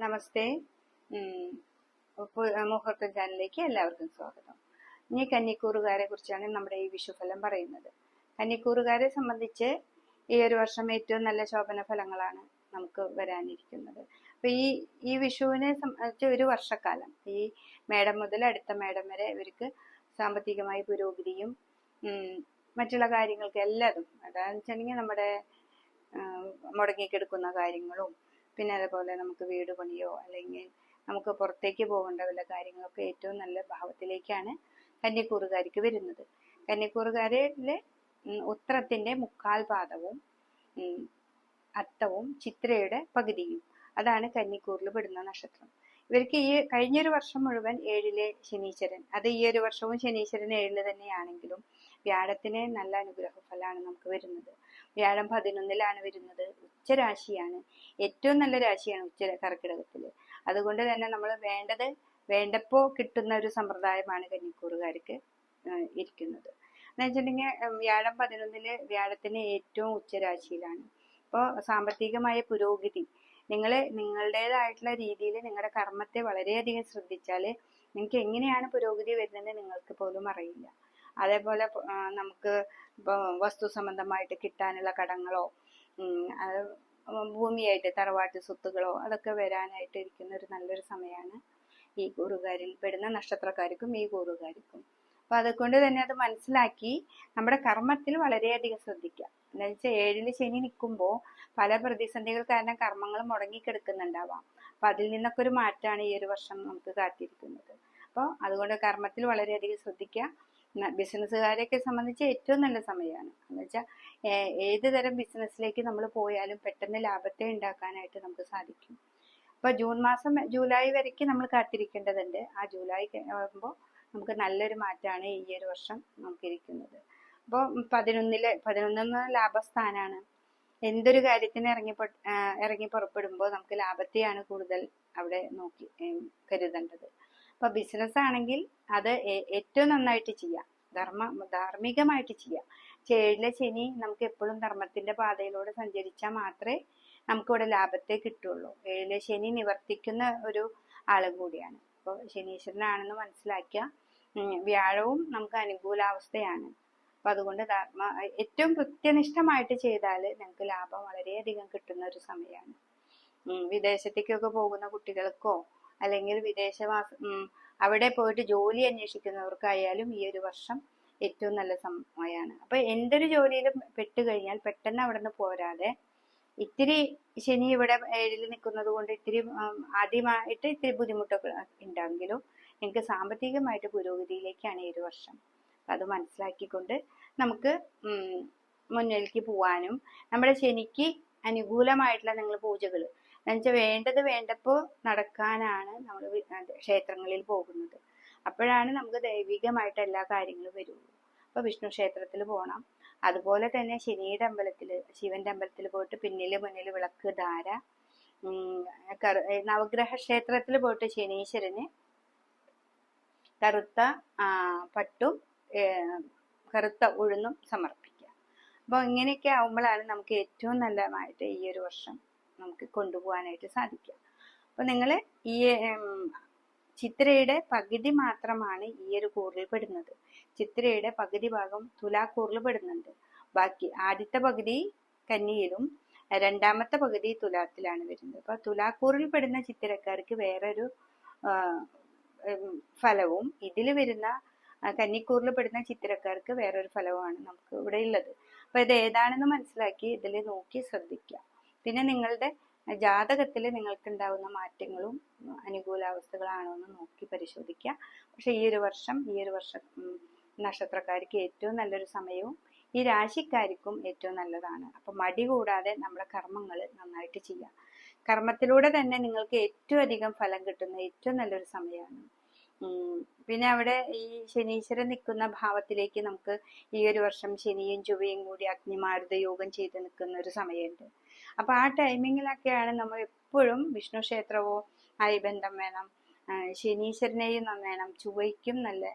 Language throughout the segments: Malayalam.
നമസ്തേ. മുഹൂർത്തം ചാനലിലേക്ക് എല്ലാവർക്കും സ്വാഗതം. ഇനി കന്നിക്കൂറുകാരെ കുറിച്ചാണ് നമ്മുടെ ഈ വിഷുഫലം പറയുന്നത്. കന്നിക്കൂറുകാരെ സംബന്ധിച്ച് ഈ ഒരു വർഷം ഏറ്റവും നല്ല ശോഭന ഫലങ്ങളാണ് നമുക്ക് വരാനിരിക്കുന്നത്. അപ്പൊ ഈ വിഷുവിനെ സംബന്ധിച്ച് ഒരു വർഷക്കാലം, ഈ മേടം മുതൽ അടുത്ത മേടം വരെ ഇവർക്ക് സാമ്പത്തികമായി പുരോഗതിയും മറ്റുള്ള കാര്യങ്ങൾക്ക് എല്ലാതും, അതാണെന്ന് വെച്ചിട്ടുണ്ടെങ്കിൽ നമ്മുടെ മുടങ്ങിക്കിടക്കുന്ന കാര്യങ്ങളും, പിന്നെ അതുപോലെ നമുക്ക് വീട് പണിയോ അല്ലെങ്കിൽ നമുക്ക് പുറത്തേക്ക് പോകേണ്ട വല്ല കാര്യങ്ങളൊക്കെ ഏറ്റവും നല്ല ഭാവത്തിലേക്കാണ് കന്നിക്കൂറുകാർക്ക് വരുന്നത്. കന്നിക്കൂറുകാരിലെ ഉത്രത്തിന്റെ മുക്കാൽ പാദവും അത്തവും ചിത്രയുടെ പകുതിയും, അതാണ് കന്നിക്കൂറിൽ പെടുന്ന നക്ഷത്രം. ഇവർക്ക് ഈ കഴിഞ്ഞൊരു വർഷം മുഴുവൻ ഏഴിലെ ശനീശ്വരൻ, അത് ഈ ഒരു വർഷവും ശനീശ്വരൻ ഏഴില് തന്നെയാണെങ്കിലും വ്യാഴത്തിന് നല്ല അനുഗ്രഹ ഫലമാണ് നമുക്ക് വരുന്നത്. വ്യാഴം 11-ലാണ് വരുന്നത്. ഉച്ചരാശിയാണ്, ഏറ്റവും നല്ല രാശിയാണ് ഉച്ച കർക്കിടകത്തില്. അതുകൊണ്ട് തന്നെ നമ്മൾ വേണ്ടപ്പോ കിട്ടുന്ന ഒരു സമ്പ്രദായമാണ് കന്നിക്കൂറുകാർക്ക് ഇരിക്കുന്നത്. എന്ന് വെച്ചിട്ടുണ്ടെങ്കിൽ വ്യാഴം 11-ല് വ്യാഴത്തിന് ഏറ്റവും ഉച്ചരാശിയിലാണ്. അപ്പോൾ സാമ്പത്തികമായ പുരോഗതി, നിങ്ങളുടേതായിട്ടുള്ള രീതിയിൽ നിങ്ങളുടെ കർമ്മത്തെ വളരെയധികം ശ്രദ്ധിച്ചാൽ നിങ്ങൾക്ക് എങ്ങനെയാണ് പുരോഗതി വരുന്നത് നിങ്ങൾക്ക് പോലും അറിയില്ല. അതേപോലെ നമുക്ക് വസ്തു സംബന്ധമായിട്ട് കിട്ടാനുള്ള കടങ്ങളോ ഭൂമിയായിട്ട് തറവാട്ട് സ്വത്തുകളോ അതൊക്കെ വരാനായിട്ട് ഇരിക്കുന്ന ഒരു നല്ലൊരു സമയമാണ് ഈ കൂറുകാരിൽ പെടുന്ന നക്ഷത്രക്കാർക്കും ഈ കൂറുകാർക്കും. അപ്പൊ അതുകൊണ്ട് തന്നെ അത് മനസ്സിലാക്കി നമ്മുടെ കർമ്മത്തിൽ വളരെയധികം ശ്രദ്ധിക്കുക. എന്താ വെച്ചാൽ 7-ല് ശനി നിൽക്കുമ്പോൾ പല പ്രതിസന്ധികൾ കാരണം കർമ്മങ്ങൾ മുടങ്ങിക്കിടക്കുന്നുണ്ടാവാം. അപ്പൊ അതിൽ നിന്നൊക്കെ ഒരു മാറ്റമാണ് ഈ ഒരു വർഷം നമുക്ക് കാത്തിരിക്കുന്നത്. അപ്പോൾ അതുകൊണ്ട് കർമ്മത്തിൽ വളരെയധികം ശ്രദ്ധിക്കുക. ബിസിനസ്സുകാരെയൊക്കെ സംബന്ധിച്ച് ഏറ്റവും നല്ല സമയമാണ്. എന്ന് വെച്ചാൽ ഏത് തരം ബിസിനസ്സിലേക്ക് നമ്മൾ പോയാലും പെട്ടെന്ന് ലാഭത്തെ ഉണ്ടാക്കാനായിട്ട് നമുക്ക് സാധിക്കും. അപ്പൊ ജൂൺ മാസം ജൂലൈ വരയ്ക്ക് നമ്മൾ കാത്തിരിക്കേണ്ടതുണ്ട്. ആ ജൂലൈ ആകുമ്പോൾ നമുക്ക് നല്ലൊരു മാറ്റമാണ് ഈ ഒരു വർഷം നമുക്കിരിക്കുന്നത്. അപ്പോൾ 11 ലാഭസ്ഥാനാണ്. എന്തൊരു കാര്യത്തിന് ഇറങ്ങി പുറപ്പെടുമ്പോൾ നമുക്ക് ലാഭത്തെയാണ് കൂടുതൽ അവിടെ നോക്കി കരുതേണ്ടത്. അപ്പൊ ബിസിനസ് ആണെങ്കിൽ അത് ഏറ്റവും നന്നായിട്ട് ചെയ്യാം, ധാർമ്മികമായിട്ട് ചെയ്യാം. 7-ലെ ശനി നമുക്ക് എപ്പോഴും ധർമ്മത്തിന്റെ പാതയിലൂടെ സഞ്ചരിച്ചാൽ മാത്രമേ നമുക്കിവിടെ ലാഭത്തെ കിട്ടുള്ളൂ. 7-ലെ ശനി നിവർത്തിക്കുന്ന ഒരു ആളും കൂടിയാണ്. അപ്പോൾ ശനീശ്വരനാണെന്ന് മനസ്സിലാക്കിയ വ്യാഴവും നമുക്ക് അനുകൂലാവസ്ഥയാണ്. അപ്പൊ അതുകൊണ്ട് ഏറ്റവും കൃത്യനിഷ്ഠമായിട്ട് ചെയ്താൽ നിങ്ങൾക്ക് ലാഭം വളരെയധികം കിട്ടുന്ന ഒരു സമയമാണ്. വിദേശത്തേക്കൊക്കെ പോകുന്ന കുട്ടികൾക്കോ അല്ലെങ്കിൽ അവിടെ പോയിട്ട് ജോലി അന്വേഷിക്കുന്നവർക്കായാലും ഈ ഒരു വർഷം ഏറ്റവും നല്ല സമയമാണ്. അപ്പൊ എന്തൊരു ജോലിയിലും പെട്ടുകഴിഞ്ഞാൽ പെട്ടെന്ന് അവിടെ നിന്ന് പോരാതെ ഇത്തിരി ശനി ഇവിടെ 7-ല് നിൽക്കുന്നത് കൊണ്ട് ആദ്യമായിട്ട് ഇത്തിരി ബുദ്ധിമുട്ടൊക്കെ ഉണ്ടെങ്കിലും നിങ്ങൾക്ക് സാമ്പത്തികമായിട്ട് പുരോഗതിയിലേക്കാണ് ഈ ഒരു വർഷം. അത് മനസ്സിലാക്കിക്കൊണ്ട് നമുക്ക് മുന്നിലേക്ക് പോവാനും നമ്മുടെ ശനിക്ക് അനുകൂലമായിട്ടുള്ള നിങ്ങൾ പൂജകൾ എന്നുവെച്ചാൽ വേണ്ടപ്പോ നടക്കാനാണ് നമ്മൾ ക്ഷേത്രങ്ങളിൽ പോകുന്നത്. അപ്പോഴാണ് നമുക്ക് ദൈവികമായിട്ട് എല്ലാ കാര്യങ്ങളും വരുള്ളൂ. അപ്പൊ വിഷ്ണു ക്ഷേത്രത്തിൽ പോകണം. അതുപോലെ തന്നെ ശനിയുടെ അമ്പലത്തില്, ശിവന്റെ അമ്പലത്തിൽ പോയിട്ട് മുന്നിൽ വിളക്ക് ധാര, നവഗ്രഹ ക്ഷേത്രത്തിൽ പോയിട്ട് ശനീശ്വരന് കറുത്ത പട്ടും കറുത്ത ഉഴുന്നും സമർപ്പിക്കുക. അപ്പൊ ഇങ്ങനെയൊക്കെ ആവുമ്പോഴാണ് നമുക്ക് ഏറ്റവും നല്ലതായിട്ട് ഈ ഒരു വർഷം നമുക്ക് കൊണ്ടുപോകാനായിട്ട് സാധിക്കുക. അപ്പൊ നിങ്ങൾ ഈ ചിത്രയുടെ പകുതി മാത്രമാണ് ഈ ഒരു കൂറിൽ പെടുന്നത്. ചിത്രയുടെ പകുതി ഭാഗം തുലാക്കൂറിൽ പെടുന്നുണ്ട്. ബാക്കി ആദ്യത്തെ പകുതി കന്നിയിലും രണ്ടാമത്തെ പകുതി തുലാത്തിലാണ് വരുന്നത്. അപ്പൊ തുലാക്കൂറിൽ പെടുന്ന ചിത്രക്കാർക്ക് വേറൊരു ഫലവും ഇതിൽ വരുന്ന കന്നിക്കൂറിൽ പെടുന്ന ചിത്രക്കാർക്ക് വേറൊരു ഫലവുമാണ് നമുക്ക് ഇവിടെ ഉള്ളത്. അപ്പൊ ഇത് ഏതാണെന്ന് മനസ്സിലാക്കി ഇതിൽ നോക്കി ശ്രദ്ധിക്കുക. പിന്നെ നിങ്ങളുടെ ജാതകത്തിൽ നിങ്ങൾക്ക് ഉണ്ടാവുന്ന മാറ്റങ്ങളും അനുകൂലാവസ്ഥകളാണോ എന്ന് നോക്കി പരിശോധിക്കുക. പക്ഷെ ഈ ഒരു വർഷം നക്ഷത്രക്കാർക്ക് ഏറ്റവും നല്ലൊരു സമയവും ഈ രാശിക്കാർക്കും ഏറ്റവും നല്ലതാണ്. അപ്പൊ മടി കൂടാതെ നമ്മുടെ കർമ്മങ്ങൾ നന്നായിട്ട് ചെയ്യാം. കർമ്മത്തിലൂടെ തന്നെ നിങ്ങൾക്ക് ഏറ്റവും അധികം ഫലം കിട്ടുന്ന ഏറ്റവും നല്ലൊരു സമയമാണ്. പിന്നെ അവിടെ ഈ ശനീശ്വരൻ നിൽക്കുന്ന ഭാവത്തിലേക്ക് നമുക്ക് ഈ ഒരു വർഷം ശനിയും ചൊവ്വയും കൂടി അഗ്നിമാരുത യോഗം ചെയ്ത് നിൽക്കുന്ന ഒരു സമയമുണ്ട്. അപ്പൊ ആ ടൈമിങ്ങിലൊക്കെയാണ് നമ്മൾ എപ്പോഴും വിഷ്ണു ക്ഷേത്രവോ ആയി ബന്ധം വേണം, ശനീശ്വരനെയും വേണം, ചൊവ്വയ്ക്കും നല്ല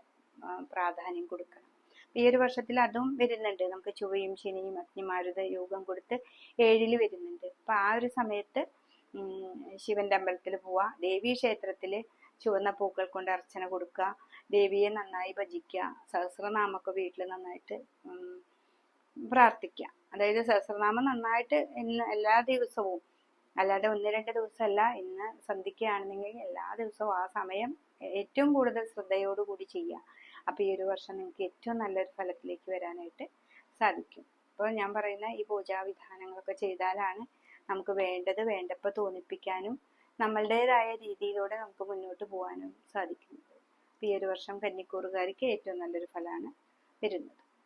പ്രാധാന്യം കൊടുക്കണം. ഈ ഒരു വർഷത്തിൽ അതും വരുന്നുണ്ട്. നമുക്ക് ചൊവ്വയും ശനിയും അഗ്നിമാരുത യോഗം കൊടുത്ത് 7-ല് വരുന്നുണ്ട്. അപ്പൊ ആ ഒരു സമയത്ത് ശിവന്റെ അമ്പലത്തിൽ പോവുക, ദേവീ ക്ഷേത്രത്തിൽ ചുവന്ന പൂക്കൾ കൊണ്ട് അർച്ചന കൊടുക്കുക, ദേവിയെ നന്നായി ഭജിക്കുക, സഹസ്രനാമൊക്കെ വീട്ടിൽ നന്നായിട്ട് പ്രാർത്ഥിക്കുക. അതായത് സഹസ്രനാമം നന്നായിട്ട് എല്ലാ ദിവസവും, അല്ലാതെ 1-2 ദിവസമല്ല, ഇന്ന് സന്ധിക്കുകയാണെന്നെങ്കിൽ എല്ലാ ദിവസവും ആ സമയം ഏറ്റവും കൂടുതൽ ശ്രദ്ധയോടുകൂടി ചെയ്യുക. അപ്പോൾ ഈ ഒരു വർഷം നിങ്ങൾക്ക് ഏറ്റവും നല്ലൊരു ഫലത്തിലേക്ക് വരാനായിട്ട് സാധിക്കും. അപ്പോൾ ഞാൻ പറയുന്ന ഈ പൂജാവിധാനങ്ങളൊക്കെ ചെയ്താലാണ് നമുക്ക് വേണ്ടപ്പോൾ തോന്നിപ്പിക്കാനും നമ്മളുടേതായ രീതിയിലൂടെ നമുക്ക് മുന്നോട്ട് പോകാനും സാധിക്കുന്നത്. അപ്പോൾ ഈ ഒരു വർഷം കന്നിക്കൂറുകാർക്ക് ഏറ്റവും നല്ലൊരു ഫലമാണ് വരുന്നത്.